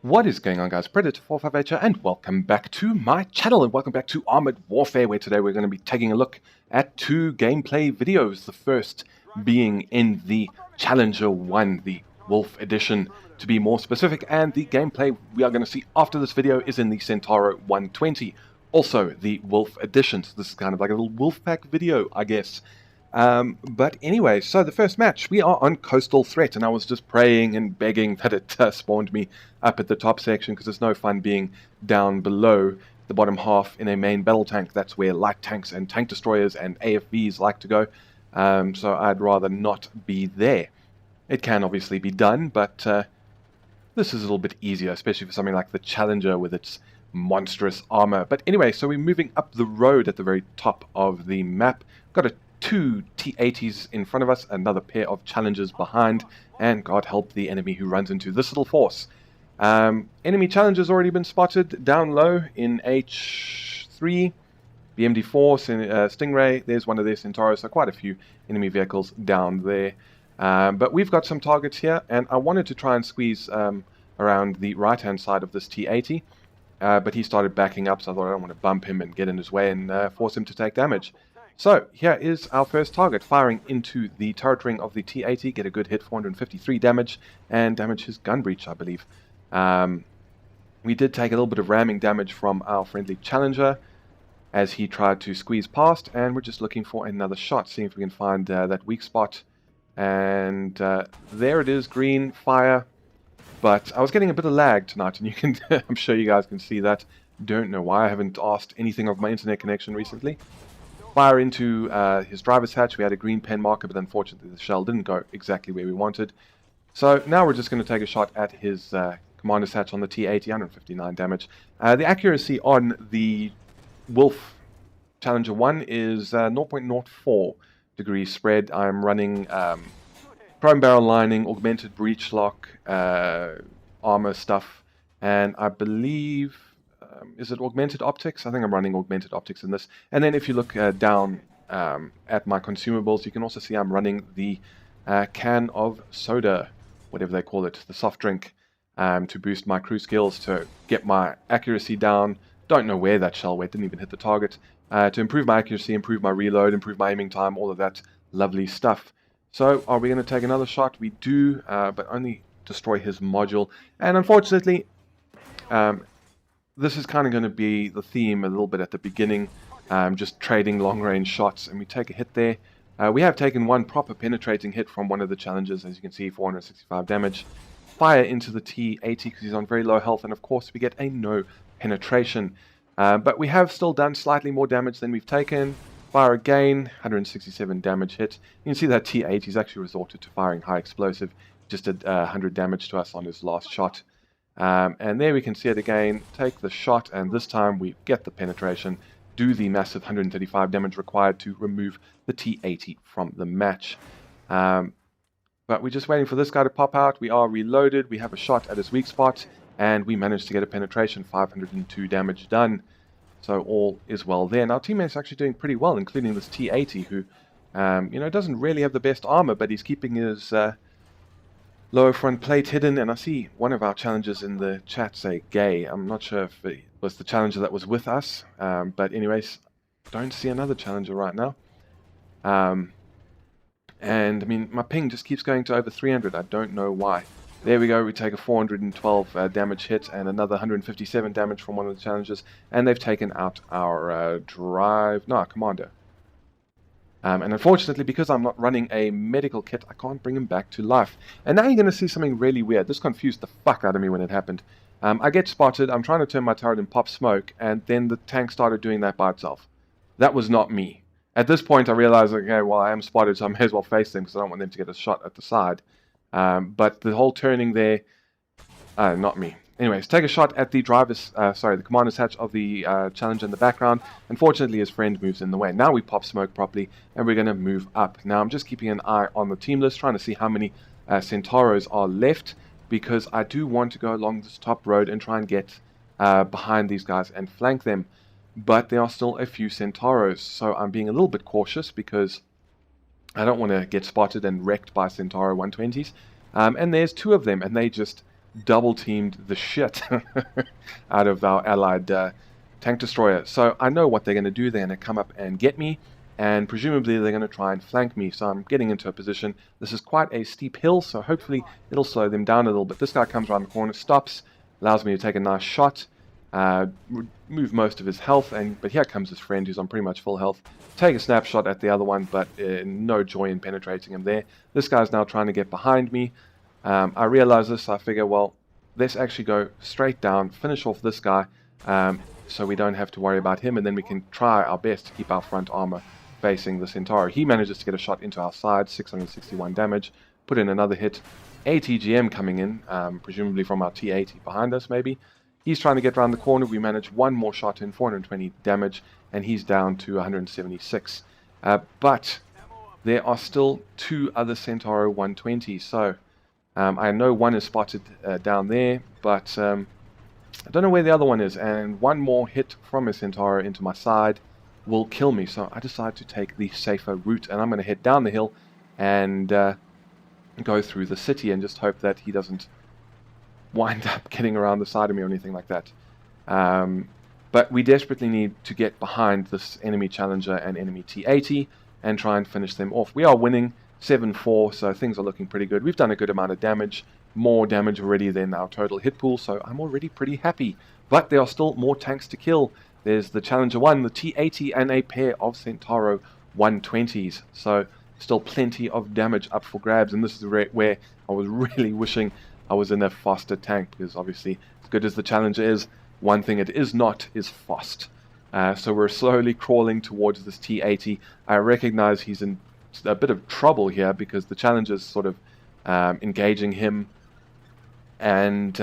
What is going on, guys? Predator458 here, and welcome back to my channel, and welcome back to Armored Warfare, where today we're going to be taking a look at two gameplay videos. The first being in the Challenger 1, the Wolf Edition to be more specific, and the gameplay we are going to see after this video is in the Centauro 120, also the Wolf Edition. So this is kind of like a little Wolfpack video, I guess. But anyway, so the first match, we are on Coastal Threat, and I was just praying and begging that it spawned me up at the top section, because it's no fun being down below the bottom half in a main battle tank. That's where light tanks and tank destroyers and AFVs like to go, so I'd rather not be there. It can obviously be done, but this is a little bit easier, especially for something like the Challenger with its monstrous armor. But anyway, so we're moving up the road at the very top of the map. Got two T-80s in front of us, another pair of Challengers behind, and God help the enemy who runs into this little force. Enemy Challenger's already been spotted down low in H3, BMD4, Stingray, there's one of their Centauros, so quite a few enemy vehicles down there. But we've got some targets here, and I wanted to try and squeeze around the right-hand side of this T-80, but he started backing up, so I thought I don't want to bump him and get in his way and force him to take damage. So, here is our first target, firing into the turret ring of the T-80, get a good hit, 453 damage, and damage his gun breech, I believe. We did take a little bit of ramming damage from our friendly Challenger as he tried to squeeze past, and we're just looking for another shot, seeing if we can find that weak spot. And there it is, green, fire. But I was getting a bit of lag tonight, and you can I'm sure you guys can see that. Don't know why I haven't asked anything of my internet connection recently. Fire into his driver's hatch. We had a green pen marker, but unfortunately the shell didn't go exactly where we wanted. So now we're just going to take a shot at his commander's hatch on the T-80, 159 damage. The accuracy on the Wolf Challenger 1 is 0.04 degrees spread. I'm running chrome barrel lining, augmented breech lock, armor stuff, and I believe... is it augmented optics? I think I'm running augmented optics in this. And then if you look down at my consumables, you can also see I'm running the can of soda, whatever they call it, the soft drink, to boost my crew skills, to get my accuracy down. Don't know where that shell went, didn't even hit the target. To improve my accuracy, improve my reload, improve my aiming time, all of that lovely stuff. So are we going to take another shot? We do, but only destroy his module. And unfortunately... this is kind of going to be the theme a little bit at the beginning, just trading long-range shots, and we take a hit there. We have taken one proper penetrating hit from one of the Challengers, as you can see, 465 damage. Fire into the T-80 because he's on very low health, and of course we get a no penetration. But we have still done slightly more damage than we've taken. Fire again, 167 damage hit. You can see that T-80 he's actually resorted to firing high explosive, just did 100 damage to us on his last shot. And there we can see it again, take the shot, and this time we get the penetration, do the massive 135 damage required to remove the T-80 from the match. But we're just waiting for this guy to pop out. We are reloaded, we have a shot at his weak spot, and we managed to get a penetration, 502 damage done. So all is well there. And our teammate's actually doing pretty well, including this T-80, who, you know, doesn't really have the best armor, but he's keeping his... lower front plate hidden, and I see one of our challengers in the chat say gay. I'm not sure if it was the challenger that was with us, but anyways, don't see another challenger right now. And I mean, my ping just keeps going to over 300. I don't know why. There we go, we take a 412 damage hit and another 157 damage from one of the challengers, and they've taken out our commander. And unfortunately, because I'm not running a medical kit, I can't bring him back to life. And now you're going to see something really weird. This confused the fuck out of me when it happened. I get spotted, I'm trying to turn my turret and pop smoke, and then the tank started doing that by itself. That was not me. At this point, I realized, okay, well, I am spotted, so I may as well face them, because I don't want them to get a shot at the side. But the whole turning there, not me. Anyways, take a shot at the the commander's hatch of the Challenger in the background. Unfortunately, his friend moves in the way. Now we pop smoke properly, and we're going to move up. Now, I'm just keeping an eye on the team list, trying to see how many Centauros are left, because I do want to go along this top road and try and get behind these guys and flank them. But there are still a few Centauros, so I'm being a little bit cautious, because I don't want to get spotted and wrecked by Centauro 120s. And there's two of them, and they just double-teamed the shit out of our allied tank destroyer. So I know what they're going to do. They're going to come up and get me, and presumably they're going to try and flank me. So I'm getting into a position. This is quite a steep hill, so hopefully it'll slow them down a little bit. This guy comes around the corner, stops, allows me to take a nice shot, remove most of his health, but here comes his friend who's on pretty much full health. Take a snapshot at the other one, but no joy in penetrating him there. This guy's now trying to get behind me. I realize this, I figure, well, let's actually go straight down, finish off this guy, so we don't have to worry about him, and then we can try our best to keep our front armor facing the Centauro. He manages to get a shot into our side, 661 damage, put in another hit. ATGM coming in, presumably from our T80 behind us, maybe. He's trying to get around the corner. We manage one more shot in, 420 damage, and he's down to 176. But there are still two other Centauro 120s, so I know one is spotted down there, but I don't know where the other one is, and one more hit from a Centauro into my side will kill me. So I decide to take the safer route, and I'm going to head down the hill and go through the city and just hope that he doesn't wind up getting around the side of me or anything like that. But we desperately need to get behind this enemy Challenger and enemy T80 and try and finish them off. We are winning 7-4, so things are looking pretty good. We've done a good amount of damage, more damage already than our total hit pool, so I'm already pretty happy. But there are still more tanks to kill. There's the Challenger 1, the T80, and a pair of Centauro 120s. So still plenty of damage up for grabs, and this is where I was really wishing I was in a faster tank, because obviously, as good as the Challenger is, one thing it is not is fast. So we're slowly crawling towards this T80. I recognize he's in a bit of trouble here because the Challenger's sort of engaging him, and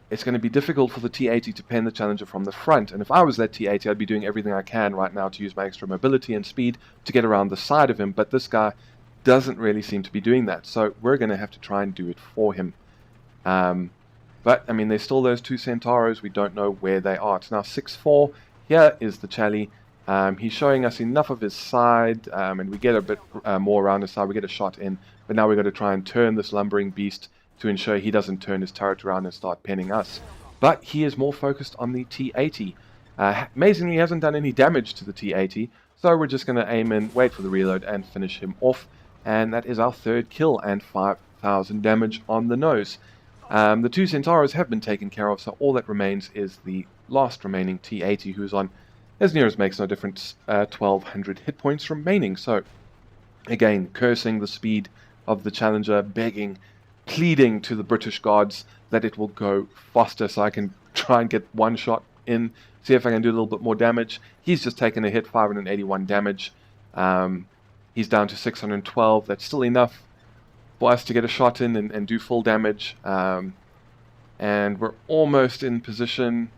it's going to be difficult for the T80 to pen the Challenger from the front. And if I was that T80, I'd be doing everything I can right now to use my extra mobility and speed to get around the side of him, but this guy doesn't really seem to be doing that, so we're going to have to try and do it for him. But, I mean, there's still those two Centauros. We don't know where they are. It's now 6-4. Here is the Challi. He's showing us enough of his side, and we get a bit more around his side. We get a shot in, but now we've got to try and turn this lumbering beast to ensure he doesn't turn his turret around and start penning us. But he is more focused on the T80. Amazingly, he hasn't done any damage to the T80, so we're just going to aim in, wait for the reload, and finish him off. And that is our third kill and 5,000 damage on the nose. The two Centauros have been taken care of, so all that remains is the last remaining T80, who's on, as near as makes no difference, 1,200 hit points remaining. So, again, cursing the speed of the Challenger, begging, pleading to the British gods that it will go faster so I can try and get one shot in, see if I can do a little bit more damage. He's just taken a hit, 581 damage. He's down to 612. That's still enough for us to get a shot in and do full damage. And we're almost in position.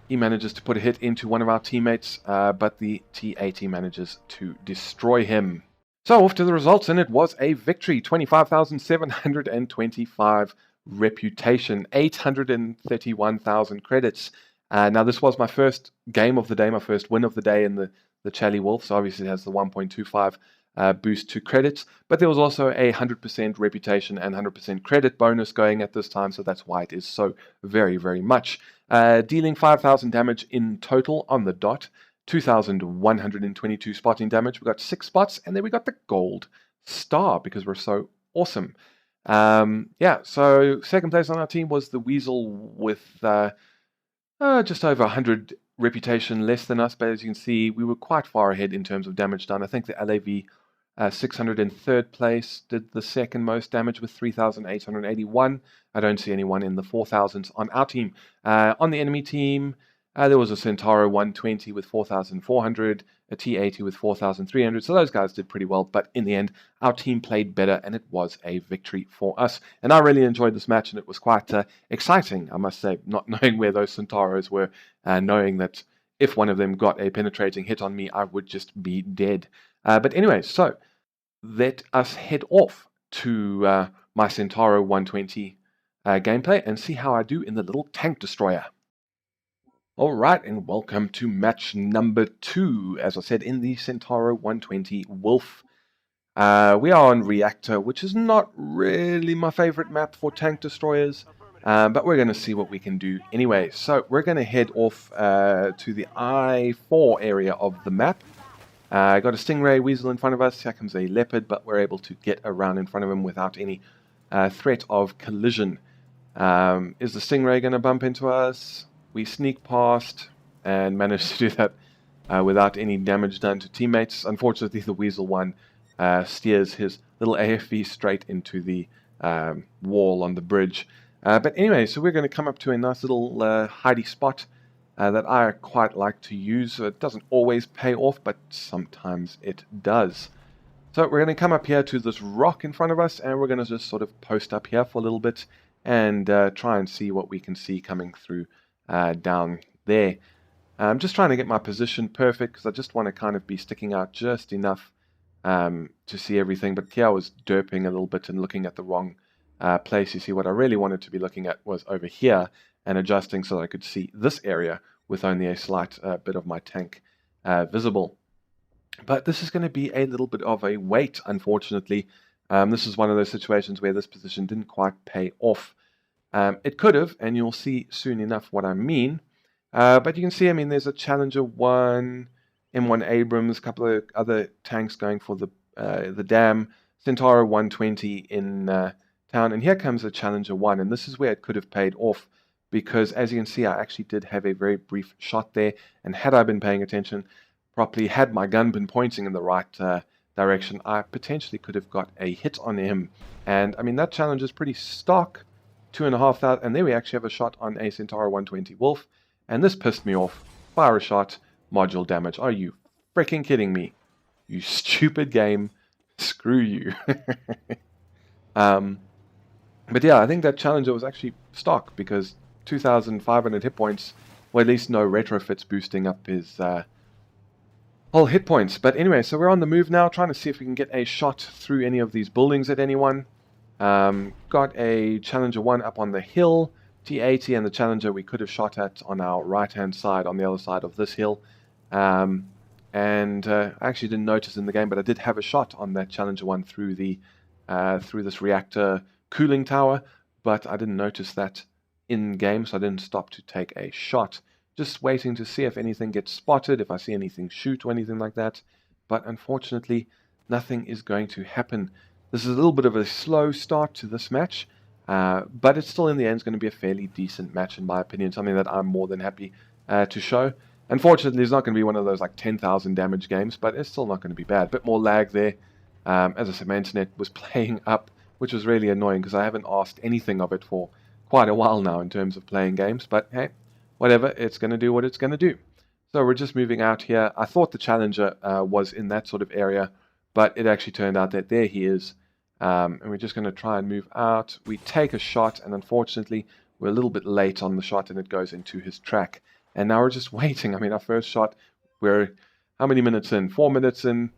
He manages to put a hit into one of our teammates, but the T80 manages to destroy him. So off to the results, and it was a victory. 25,725 reputation, 831,000 credits. Now this was my first game of the day, my first win of the day in the Challi Wolf, so obviously it has the 1.25 boost to credits, but there was also a 100% reputation and 100% credit bonus going at this time, so that's why it is so very, very much. Dealing 5,000 damage in total on the dot, 2,122 spotting damage. We got 6 spots, and then we got the gold star because we're so awesome. Yeah, so second place on our team was the Weasel with just over 100 reputation less than us, but as you can see, we were quite far ahead in terms of damage done. I think the LAV 603rd place did the second most damage with 3,881. I don't see anyone in the 4,000s on our team. On the enemy team, there was a Centauro 120 with 4,400, a T80 with 4,300, so those guys did pretty well, but in the end, our team played better, and it was a victory for us. And I really enjoyed this match, and it was quite exciting, I must say, not knowing where those Centauros were, knowing that if one of them got a penetrating hit on me, I would just be dead. But anyway, so let us head off to my Centauro 120 gameplay and see how I do in the little tank destroyer. Alright, and welcome to match number 2, as I said, in the Centauro 120 Wolf. We are on Reactor, which is not really my favorite map for tank destroyers. But we're going to see what we can do anyway. So we're going to head off to the I-4 area of the map. Got a stingray weasel in front of us. Here comes a leopard, but we're able to get around in front of him without any threat of collision. Is the stingray going to bump into us? We sneak past and manage to do that without any damage done to teammates. Unfortunately, the weasel one steers his little AFV straight into the wall on the bridge. But anyway, so we're going to come up to a nice little hidey spot that I quite like to use. It doesn't always pay off, but sometimes it does. So we're going to come up here to this rock in front of us, and we're going to just sort of post up here for a little bit and try and see what we can see coming through down there. I'm just trying to get my position perfect because I just want to kind of be sticking out just enough to see everything. But here I was derping a little bit and looking at the wrong place. You see, what I really wanted to be looking at was over here and adjusting so that I could see this area with only a slight bit of my tank visible. But this is going to be a little bit of a wait, unfortunately. This is one of those situations where this position didn't quite pay off. It could have, and you'll see soon enough what I mean. But you can see, I mean, there's a Challenger 1, M1 Abrams, a couple of other tanks going for the dam, Centauro 120 in town, and here comes a Challenger 1, and this is where it could have paid off, because as you can see, I actually did have a very brief shot there, and had I been paying attention properly, had my gun been pointing in the right direction, I potentially could have got a hit on him. And I mean, that challenge is pretty stock, 2,500, and there we actually have a shot on a Centauro 120 Wolf, and this pissed me off. Fire a shot, module damage. Are you freaking kidding me? You stupid game. Screw you. But yeah, I think that Challenger was actually stock, because 2,500 hit points, well, at least no retrofits boosting up his whole hit points. But anyway, so we're on the move now, trying to see if we can get a shot through any of these buildings at anyone. Got a Challenger 1 up on the hill, T80, and the Challenger we could have shot at on our right-hand side, on the other side of this hill. I actually didn't notice in the game, but I did have a shot on that Challenger 1 through the through this reactor cooling tower, but I didn't notice that in game, so I didn't stop to take a shot. Just waiting to see if anything gets spotted, if I see anything shoot or anything like that. But unfortunately, nothing is going to happen. This is a little bit of a slow start to this match, but it's still in the end going to be a fairly decent match in my opinion, something that I'm more than happy to show. Unfortunately, it's not going to be one of those like 10,000 damage games, but it's still not going to be bad. A bit more lag there. As I said, my internet was playing up, which was really annoying because I haven't asked anything of it for quite a while now in terms of playing games. But hey, whatever, it's going to do what it's going to do. So we're just moving out here. I thought the Challenger was in that sort of area, but it actually turned out that there he is. And we're just going to try and move out. We take a shot, and unfortunately, we're a little bit late on the shot, and it goes into his track. And now we're just waiting. I mean, our first shot, we're how many minutes in? 4 minutes in,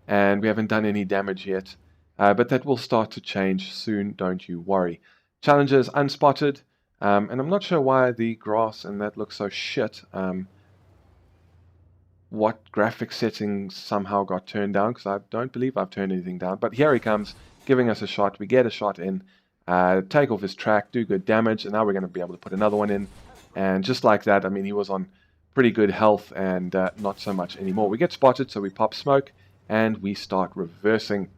and we haven't done any damage yet. But that will start to change soon, don't you worry. Challenger is unspotted, and I'm not sure why the grass and that looks so shit. What graphic settings somehow got turned down, because I don't believe I've turned anything down. But here he comes, giving us a shot. We get a shot in, take off his track, do good damage, and now we're going to be able to put another one in. And just like that, I mean, he was on pretty good health and not so much anymore. We get spotted, so we pop smoke, and we start reversing.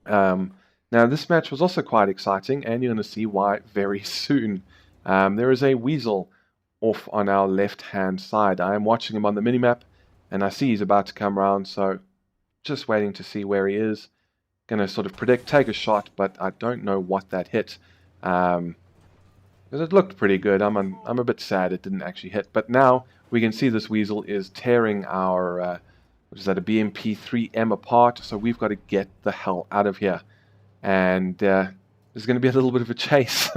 Now, this match was also quite exciting, and you're going to see why very soon. There is a weasel off on our left-hand side. I am watching him on the minimap, and I see he's about to come around, so just waiting to see where he is. Going to sort of predict, take a shot, but I don't know what that hit. Because it looked pretty good. I'm a bit sad it didn't actually hit. But now we can see this weasel is tearing our, what is that, a BMP-3M apart. So we've got to get the hell out of here. And there's going to be a little bit of a chase.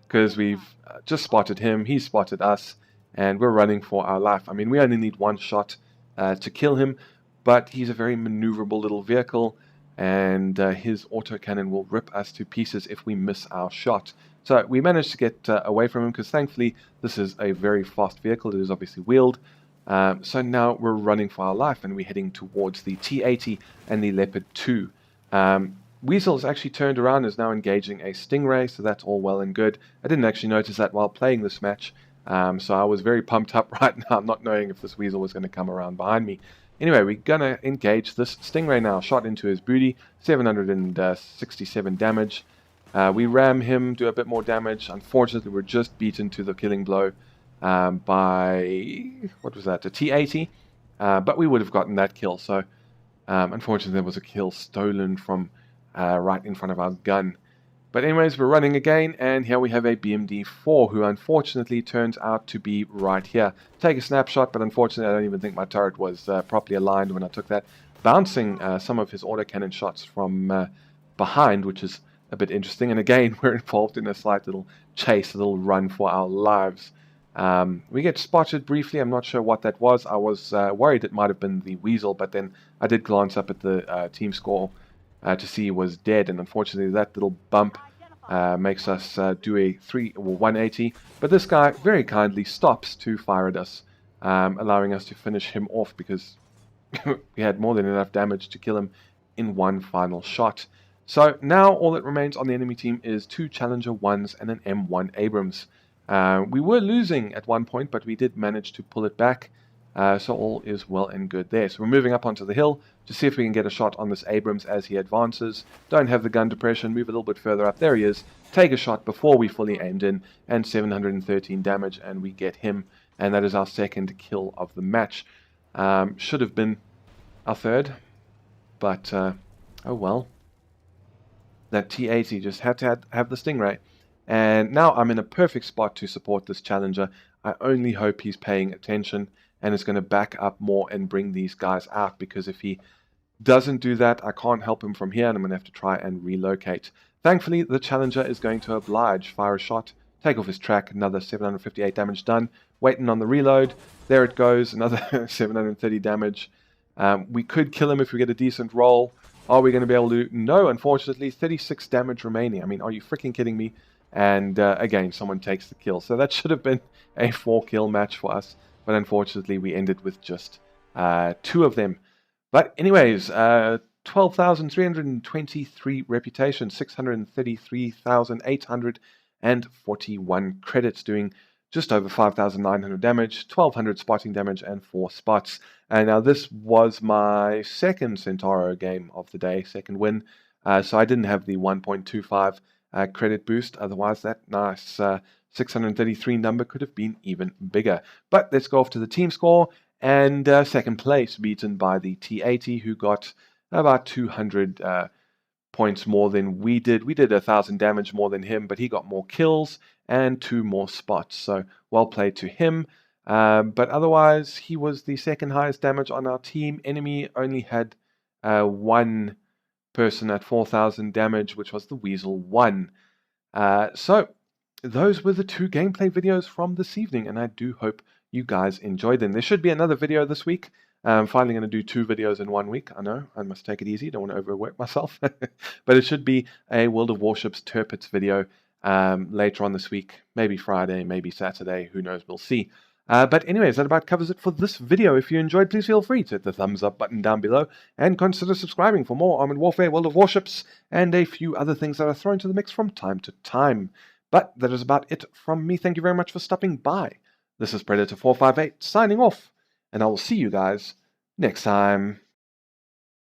Because we've just spotted him, he spotted us, and we're running for our life. I mean, we only need one shot to kill him, but he's a very maneuverable little vehicle, and his autocannon will rip us to pieces if we miss our shot. So we managed to get away from him, because thankfully this is a very fast vehicle. It is obviously wheeled. So now we're running for our life, and we're heading towards the T80 and the Leopard 2. Weasel's actually turned around, is now engaging a Stingray, so that's all well and good. I didn't actually notice that while playing this match, so I was very pumped up right now, not knowing if this Weasel was going to come around behind me. Anyway, we're going to engage this Stingray now. Shot into his booty, 767 damage. We ram him, do a bit more damage. Unfortunately, we're just beaten to the killing blow by, what was that, a T80? But we would have gotten that kill, so unfortunately there was a kill stolen from right in front of our gun. But anyways, we're running again, and here we have a BMD4 who unfortunately turns out to be right here. Take a snapshot, but unfortunately I don't even think my turret was properly aligned when I took that. Bouncing some of his autocannon shots from behind, which is a bit interesting. And again, we're involved in a slight little chase, a little run for our lives. We get spotted briefly. I'm not sure what that was. I was worried it might have been the Weasel, but then I did glance up at the team score to see he was dead, and unfortunately that little bump makes us do a 180. But this guy very kindly stops to fire at us, allowing us to finish him off because we had more than enough damage to kill him in one final shot. So now all that remains on the enemy team is 2 Challenger 1s and an M1 Abrams. We were losing at one point, but we did manage to pull it back. So all is well and good there. So we're moving up onto the hill to see if we can get a shot on this Abrams as he advances. Don't have the gun depression, move a little bit further up. There he is. Take a shot before we fully aimed in, and 713 damage, and we get him. And that is our second kill of the match. Should have been our third, but oh well. That T80 just had to have the Stingray. And now I'm in a perfect spot to support this Challenger. I only hope he's paying attention and is going to back up more and bring these guys out, because if he doesn't do that, I can't help him from here, and I'm going to have to try and relocate. Thankfully, the Challenger is going to oblige. Fire a shot, take off his track, another 758 damage done. Waiting on the reload. There it goes, another 730 damage. We could kill him if we get a decent roll. Are we going to be able to? No, unfortunately, 36 damage remaining. I mean, are you freaking kidding me? And again, someone takes the kill. So that should have been a 4-kill match for us. But unfortunately, we ended with just 2 of them. But anyways, 12,323 reputation, 633,841 credits, doing just over 5,900 damage, 1,200 spotting damage, and 4 spots. And now this was my second Centauro game of the day, second win. So I didn't have the 1.25 credit boost. Otherwise, that nice 633 number could have been even bigger. But let's go off to the team score. And second place, beaten by the T80, who got about 200 points more than we did. We did 1,000 damage more than him, but he got more kills and 2 more spots. So well played to him. But otherwise, he was the second highest damage on our team. Enemy only had 1 person at 4,000 damage, which was the Weasel 1. So those were the 2 gameplay videos from this evening, and I do hope you guys enjoyed them. There should be another video this week. I'm finally going to do 2 videos in 1 week. I know, I must take it easy. Don't want to overwork myself. But it should be a World of Warships Tirpitz video later on this week. Maybe Friday, maybe Saturday. Who knows? We'll see. But anyways, that about covers it for this video. If you enjoyed, please feel free to hit the thumbs up button down below and consider subscribing for more Armored Warfare, World of Warships, and a few other things that are thrown to the mix from time to time. But that is about it from me. Thank you very much for stopping by. This is Predator 458 signing off, and I will see you guys next time.